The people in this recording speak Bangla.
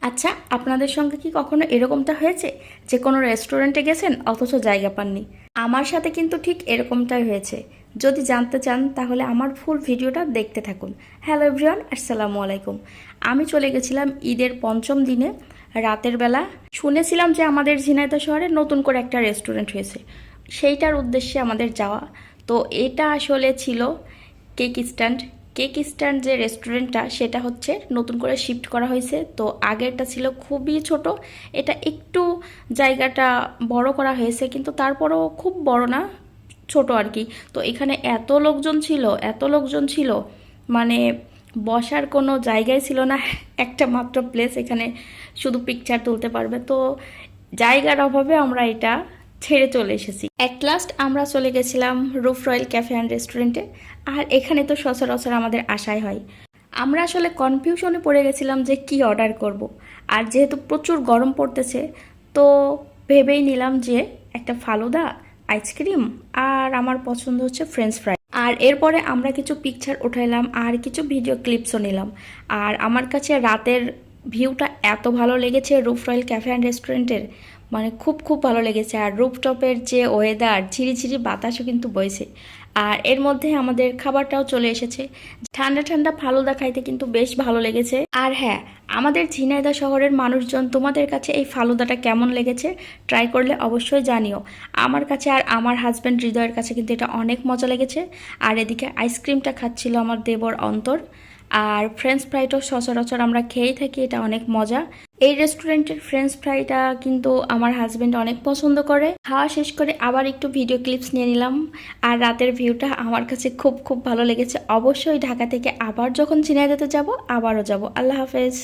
আচ্ছা, আপনাদের সঙ্গে কি কখনো এরকমটা হয়েছে যে কোনো রেস্টুরেন্টে গেছেন অথচ জায়গা পাননি? আমার সাথে কিন্তু ঠিক এরকমটাই হয়েছে। যদি জানতে চান তাহলে আমার ফুল ভিডিওটা দেখতে থাকুন। হ্যালো এভরিওয়ান, আসসালামু আলাইকুম। আমি চলে গেছিলাম ঈদের পঞ্চম দিনে রাতের বেলা। শুনেছিলাম যে আমাদের ঝিনাইদহ শহরে নতুন করে একটা রেস্টুরেন্ট হয়েছে, সেইটার উদ্দেশ্যে আমাদের যাওয়া। তো এটা আসলে ছিল কেক স্ট্যান্ড। কেক স্ট্যান্ড যে রেস্টুরেন্টটা সেটা হচ্ছে নতুন করে শিফট করা হয়েছে। তো আগেরটা ছিল খুবই ছোট, এটা একটু জায়গাটা বড় করা হয়েছে, কিন্তু তারপরও খুব বড় না, ছোট আর কি। তো এখানে এত লোকজন ছিল, এত লোকজন ছিল, মানে বসার কোনো জায়গায় ছিল না। একটা মাত্র প্লেস, এখানে শুধু পিকচার তুলতে পারবে। তো জায়গার অভাবে আমরা এটা ছেড়ে চলে এসেছি। অ্যাট লাস্ট আমরা চলে গেছিলাম রুফ রয়্যাল ক্যাফে অ্যান্ড রেস্টুরেন্টে। আর এখানে তো সচরাচর আমাদের আশাই হয়। আমরা আসলে কনফিউশনে পড়ে গেছিলাম যে কি অর্ডার করব। আর যেহেতু প্রচুর গরম পড়তেছে, তো ভেবেই নিলাম যে একটা ফালুদা, আইসক্রিম, আর আমার পছন্দ হচ্ছে ফ্রেঞ্চ ফ্রাই। আর এরপরে আমরা কিছু পিকচার উঠাইলাম আর কিছু ভিডিও ক্লিপসও নিলাম। আর আমার কাছে রাতের ভিউটা এত ভালো লেগেছে রুফ রয়্যাল ক্যাফে অ্যান্ড রেস্টুরেন্টের, মানে খুব খুব ভালো লেগেছে। আর রুফটপের যে ওয়েদার, ঝিরিঝিরি বাতাসও কিন্তু বইছে। আর এর মধ্যে আমাদের খাবারটাও চলে এসেছে। ঠান্ডা ঠান্ডা ফালুদা খাইতে কিন্তু বেশ ভালো লেগেছে। আর হ্যাঁ, আমাদের ঝিনাইদহ শহরের মানুষজন, তোমাদের কাছে এই ফালুদাটা কেমন লেগেছে ট্রাই করলে অবশ্যই জানিও। আমার কাছে আর আমার হাজব্যান্ড হৃদয়ের কাছে কিন্তু এটা অনেক মজা লেগেছে। আর এদিকে আইসক্রিমটা খাচ্ছিল আমার দেবর অন্তর। আর ফ্রেঞ্চ ফ্রাইটাও সচরাচর আমরা খেয়েই থাকি, এটা অনেক মজা। এই রেস্টুরেন্টের ফ্রেঞ্চ ফ্রাইটা কিন্তু আমার হাজবেন্ড অনেক পছন্দ করে। খাওয়া শেষ করে আবার একটু ভিডিও ক্লিপস নিয়ে নিলাম। আর রাতের ভিউটা আমার কাছে খুব খুব ভালো লেগেছে। অবশ্যই ঢাকা থেকে আবার যখন ঝিনাইদহে যাব, আবারও যাব। আল্লাহ হাফেজ।